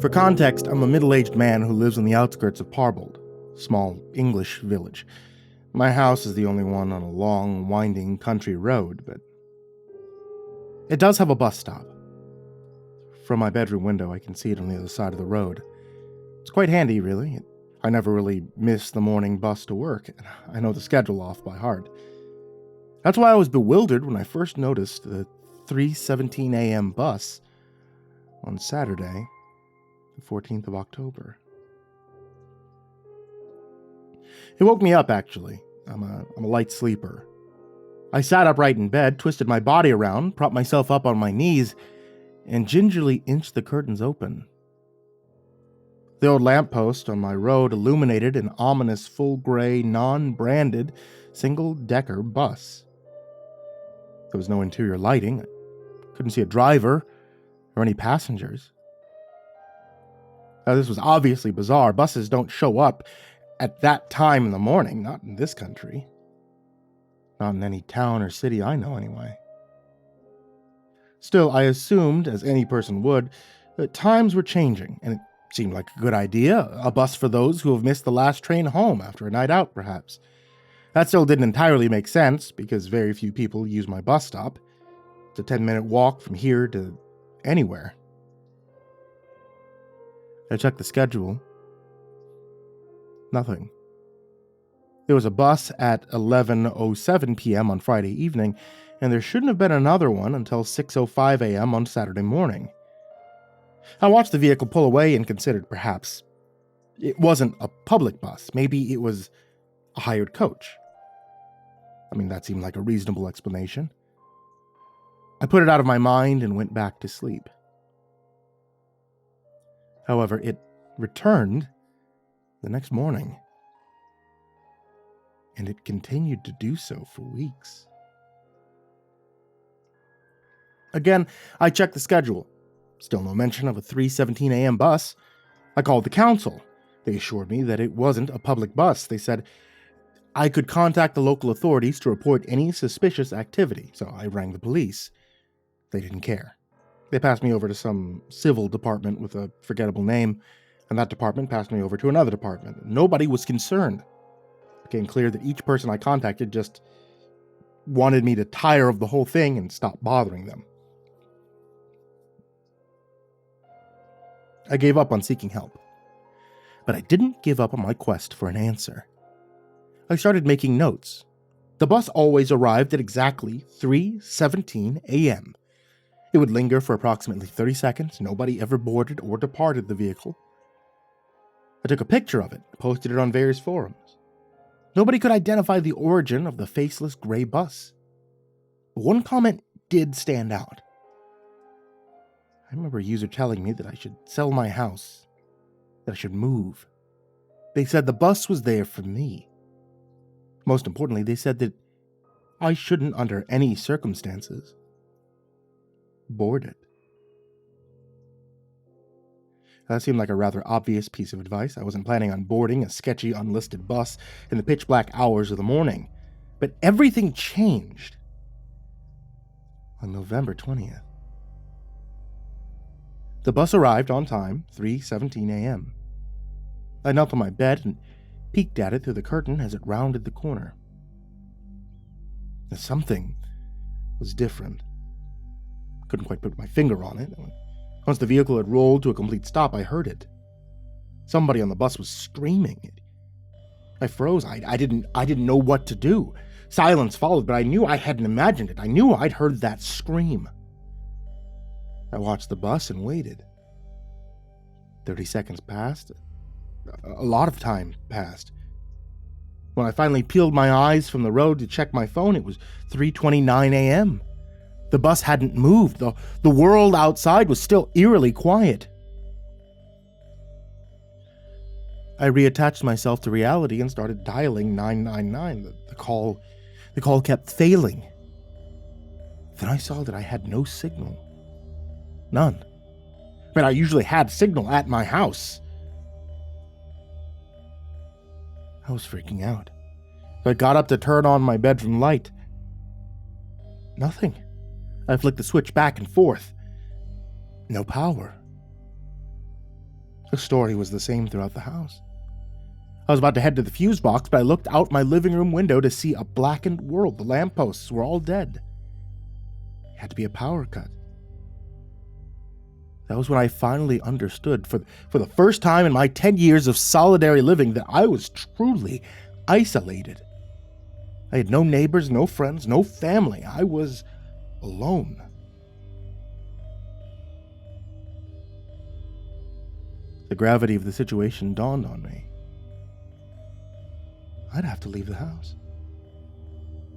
For context, I'm a middle-aged man who lives on the outskirts of Parbold, a small English village. My house is the only one on a long, winding country road, but it does have a bus stop. From my bedroom window, I can see it on the other side of the road. It's quite handy, really. I never really miss the morning bus to work, and I know the schedule off by heart. That's why I was bewildered when I first noticed the 3:17 a.m. bus on Saturday, the 14th of October. It woke me up, actually. I'm a light sleeper. I sat upright in bed, twisted my body around, propped myself up on my knees, and gingerly inched the curtains open. The old lamppost on my road illuminated an ominous full-gray, non-branded, single-decker bus. There was no interior lighting. I couldn't see a driver or any passengers. Now, this was obviously bizarre. Buses don't show up at that time in the morning, not in this country. Not in any town or city I know, anyway. Still, I assumed, as any person would, that times were changing, and it seemed like a good idea, a bus for those who have missed the last train home after a night out, perhaps. That still didn't entirely make sense, because very few people use my bus stop. It's a 10-minute walk from here to anywhere. I checked the schedule. Nothing. There was a bus at 11:07 p.m. on Friday evening, and there shouldn't have been another one until 6:05 a.m. on Saturday morning. I watched the vehicle pull away and considered perhaps it wasn't a public bus. Maybe it was a hired coach. I mean, that seemed like a reasonable explanation. I put it out of my mind and went back to sleep. However, it returned the next morning. And it continued to do so for weeks. Again, I checked the schedule. Still no mention of a 3:17 a.m. bus. I called the council. They assured me that it wasn't a public bus. They said I could contact the local authorities to report any suspicious activity, so I rang the police. They didn't care. They passed me over to some civil department with a forgettable name, and that department passed me over to another department. Nobody was concerned. It became clear that each person I contacted just wanted me to tire of the whole thing and stop bothering them. I gave up on seeking help. But I didn't give up on my quest for an answer. I started making notes. The bus always arrived at exactly 3:17 a.m. It would linger for approximately 30 seconds. Nobody ever boarded or departed the vehicle. I took a picture of it, posted it on various forums. Nobody could identify the origin of the faceless gray bus. But one comment did stand out. I remember a user telling me that I should sell my house, that I should move. They said the bus was there for me. Most importantly, they said that I shouldn't, under any circumstances, board it. That seemed like a rather obvious piece of advice. I wasn't planning on boarding a sketchy, unlisted bus in the pitch-black hours of the morning. But everything changed on November 20th. The bus arrived on time, 3:17 a.m. I knelt on my bed and peeked at it through the curtain as it rounded the corner. Something was different. I couldn't quite put my finger on it. Once the vehicle had rolled to a complete stop, I heard it. Somebody on the bus was screaming. I froze. I didn't know what to do. Silence followed, but I knew I hadn't imagined it. I knew I'd heard that scream. I watched the bus and waited. 30 seconds passed. A lot of time passed. When I finally peeled my eyes from the road to check my phone, it was 3:29 a.m. The bus hadn't moved. The world outside was still eerily quiet. I reattached myself to reality and started dialing 999. The call kept failing. Then I saw that I had no signal. None. But I usually had signal at my house. I was freaking out. I got up to turn on my bedroom light. Nothing. I flicked the switch back and forth. No power. The story was the same throughout the house. I was about to head to the fuse box, but I looked out my living room window to see a blackened world. The lampposts were all dead. It had to be a power cut. That was when I finally understood, for the first time in my 10 years of solitary living, that I was truly isolated. I had no neighbors, no friends, no family. I was alone. The gravity of the situation dawned on me. I'd have to leave the house.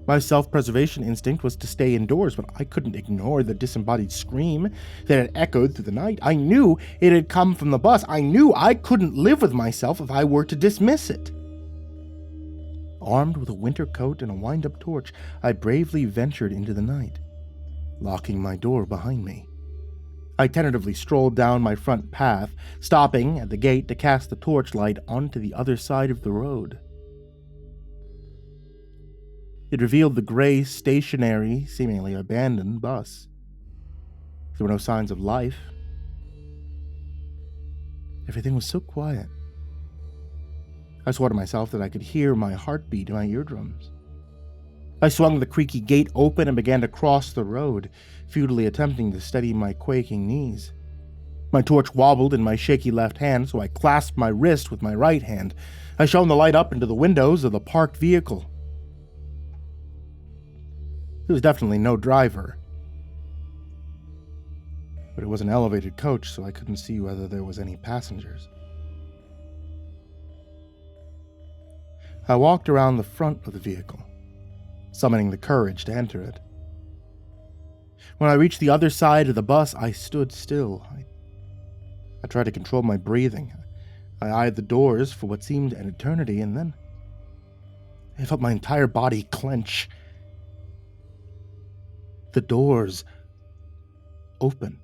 My self-preservation instinct was to stay indoors, but I couldn't ignore the disembodied scream that had echoed through the night. I knew it had come from the bus. I knew I couldn't live with myself if I were to dismiss it. Armed with a winter coat and a wind-up torch, I bravely ventured into the night, locking my door behind me. I tentatively strolled down my front path, stopping at the gate to cast the torchlight onto the other side of the road. It revealed the gray, stationary, seemingly abandoned bus. There were no signs of life. Everything was so quiet. I swore to myself that I could hear my heartbeat in my eardrums. I swung the creaky gate open and began to cross the road, futilely attempting to steady my quaking knees. My torch wobbled in my shaky left hand, so I clasped my wrist with my right hand. I shone the light up into the windows of the parked vehicle. There was definitely no driver. But it was an elevated coach, so I couldn't see whether there was any passengers. I walked around the front of the vehicle, summoning the courage to enter it. When I reached the other side of the bus, I stood still. I tried to control my breathing. I eyed the doors for what seemed an eternity, and then I felt my entire body clench. The doors open.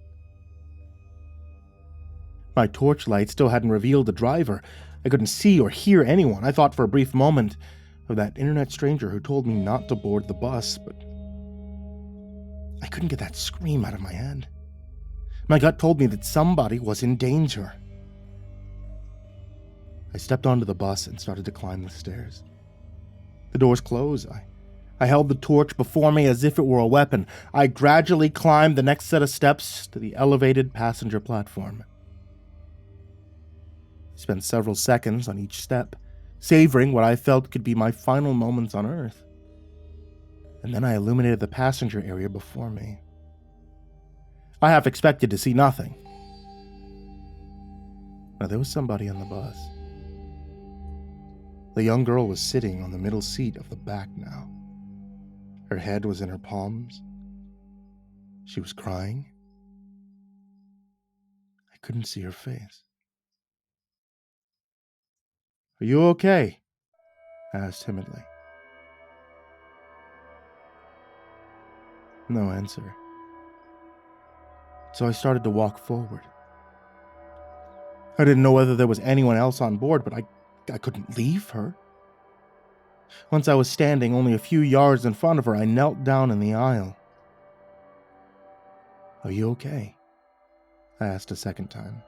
My torchlight still hadn't revealed the driver. I couldn't see or hear anyone. I thought for a brief moment of that internet stranger who told me not to board the bus, but I couldn't get that scream out of my head. My gut told me that somebody was in danger. I stepped onto the bus and started to climb the stairs. The doors closed. I held the torch before me as if it were a weapon. I gradually climbed the next set of steps to the elevated passenger platform. I spent several seconds on each step, savoring what I felt could be my final moments on Earth. And then I illuminated the passenger area before me. I half expected to see nothing. Now there was somebody on the bus. The young girl was sitting on the middle seat of the back now. Her head was in her palms. She was crying. I couldn't see her face. "Are you okay?" I asked timidly. No answer. So I started to walk forward. I didn't know whether there was anyone else on board, but I couldn't leave her. Once I was standing only a few yards in front of her, I knelt down in the aisle. "Are you okay?" I asked a second time.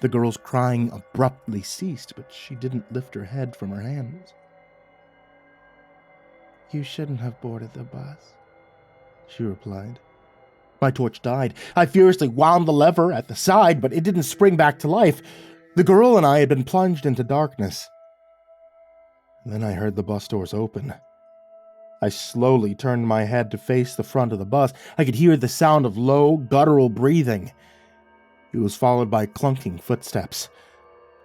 The girl's crying abruptly ceased, but she didn't lift her head from her hands. "You shouldn't have boarded the bus," she replied. My torch died. I furiously wound the lever at the side, but it didn't spring back to life. The girl and I had been plunged into darkness. Then I heard the bus doors open. I slowly turned my head to face the front of the bus. I could hear the sound of low, guttural breathing. It was followed by clunking footsteps.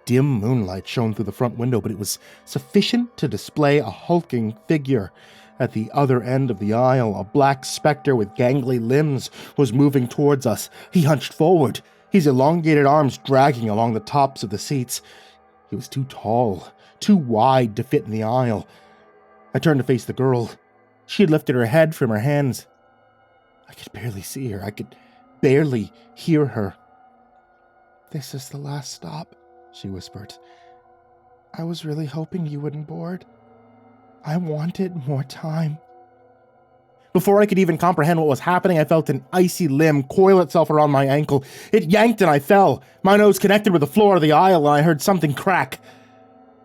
Dim moonlight shone through the front window, but it was sufficient to display a hulking figure. At the other end of the aisle, a black specter with gangly limbs was moving towards us. He hunched forward, his elongated arms dragging along the tops of the seats. He was too tall, too wide to fit in the aisle. I turned to face the girl. She had lifted her head from her hands. I could barely see her. I could barely hear her. "This is the last stop," she whispered. "I was really hoping you wouldn't board. I wanted more time." Before I could even comprehend what was happening, I felt an icy limb coil itself around my ankle. It yanked and I fell. My nose connected with the floor of the aisle and I heard something crack.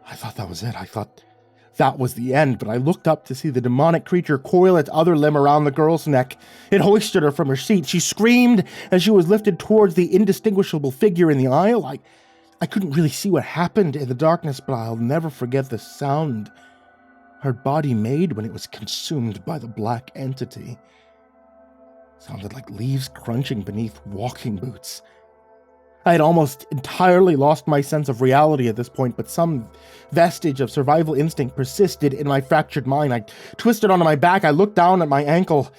I thought that was it. I thought that was the end, but I looked up to see the demonic creature coil its other limb around the girl's neck. It hoisted her from her seat. She screamed as she was lifted towards the indistinguishable figure in the aisle. I couldn't really see what happened in the darkness, but I'll never forget the sound her body made when it was consumed by the black entity. It sounded like leaves crunching beneath walking boots. I had almost entirely lost my sense of reality at this point, but some vestige of survival instinct persisted in my fractured mind. I twisted onto my back. I looked down at my ankle.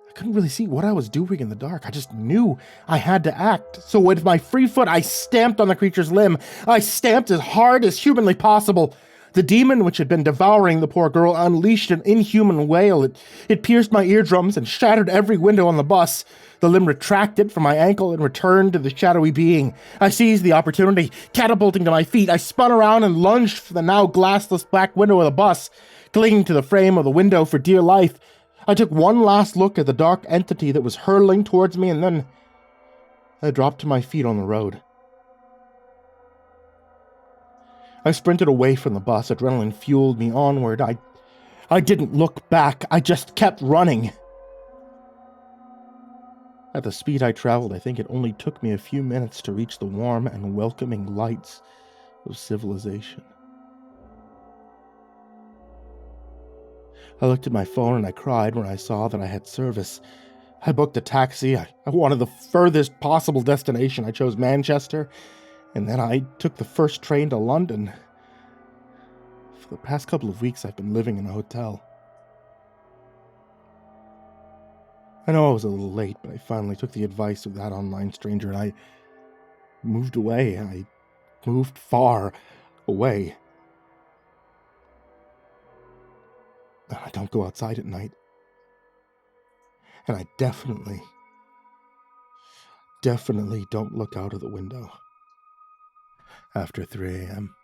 I couldn't really see what I was doing in the dark. I just knew I had to act. So with my free foot, I stamped on the creature's limb. I stamped as hard as humanly possible. The demon, which had been devouring the poor girl, unleashed an inhuman wail. It pierced my eardrums and shattered every window on the bus. The limb retracted from my ankle and returned to the shadowy being. I seized the opportunity, catapulting to my feet. I spun around and lunged for the now glassless back window of the bus, clinging to the frame of the window for dear life. I took one last look at the dark entity that was hurtling towards me, and then I dropped to my feet on the road. I sprinted away from the bus. Adrenaline fueled me onward. I didn't look back. I just kept running. At the speed I traveled, I think it only took me a few minutes to reach the warm and welcoming lights of civilization. I looked at my phone and I cried when I saw that I had service. I booked a taxi. I wanted the furthest possible destination. I chose Manchester, and then I took the first train to London. For the past couple of weeks, I've been living in a hotel. I know I was a little late, but I finally took the advice of that online stranger and I moved away. I moved far away. I don't go outside at night. And I definitely don't look out of the window after 3 a.m.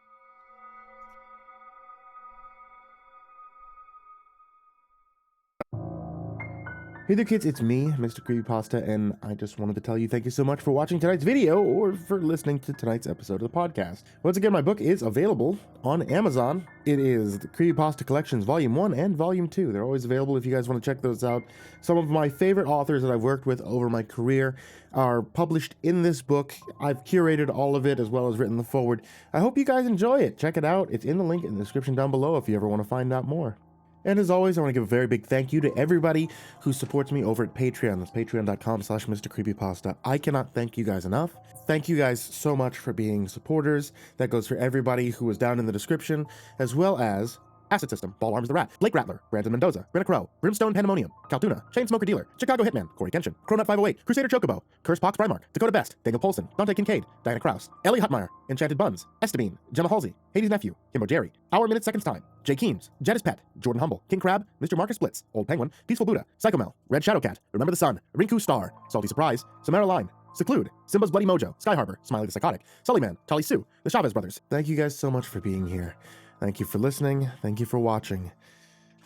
Hey there kids, it's me, MrCreepyPasta, and I just wanted to tell you thank you so much for watching tonight's video or for listening to tonight's episode of the podcast. Once again, my book is available on Amazon. It is the Creepypasta Collections Volume 1 and Volume 2. They're always available if you guys want to check those out. Some of my favorite authors that I've worked with over my career are published in this book. I've curated all of it as well as written the foreword. I hope you guys enjoy it. Check it out. It's in the link in the description down below if you ever want to find out more. And as always, I want to give a very big thank you to everybody who supports me over at Patreon. That's patreon.com/MrCreepyPasta. I cannot thank you guys enough. Thank you guys so much for being supporters. That goes for everybody who was down in the description, as well as AcidSystem, BallarmsTheRat, Blake Rattler, Mendoza, Brenna, BrimstonePandemonium, Caltuna, Chainsmoker Dealer, ChicagoHitman, CoryxKenshin, Cronut508, CrusaderChocobo, CursepoxPrimarch, Dakota Best, Poulsen, Dante Kinkade, Kraus, Ellie Hutmire, Enchanted Buns, Estebean, Gemma, HIDive, nephew, himbojerry, Hourminsec's Time, J. Keems, Jed's Pet, Jordan Humble, King Crab, Mr. Marcus Splits, Old Penguin, Peaceful Buddha, Psychomel, Red Shadowcat, Remember the Sun, Rinku Star, Salty Surprise, Samara Line, Seclude, Simba's Bloody Mojo, Sky Harbor, Smiley the Psychotic, Sullyman, Tolly Sue, the Chavez Brothers. Thank you guys so much for being here. Thank you for listening, thank you for watching,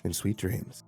and sweet dreams.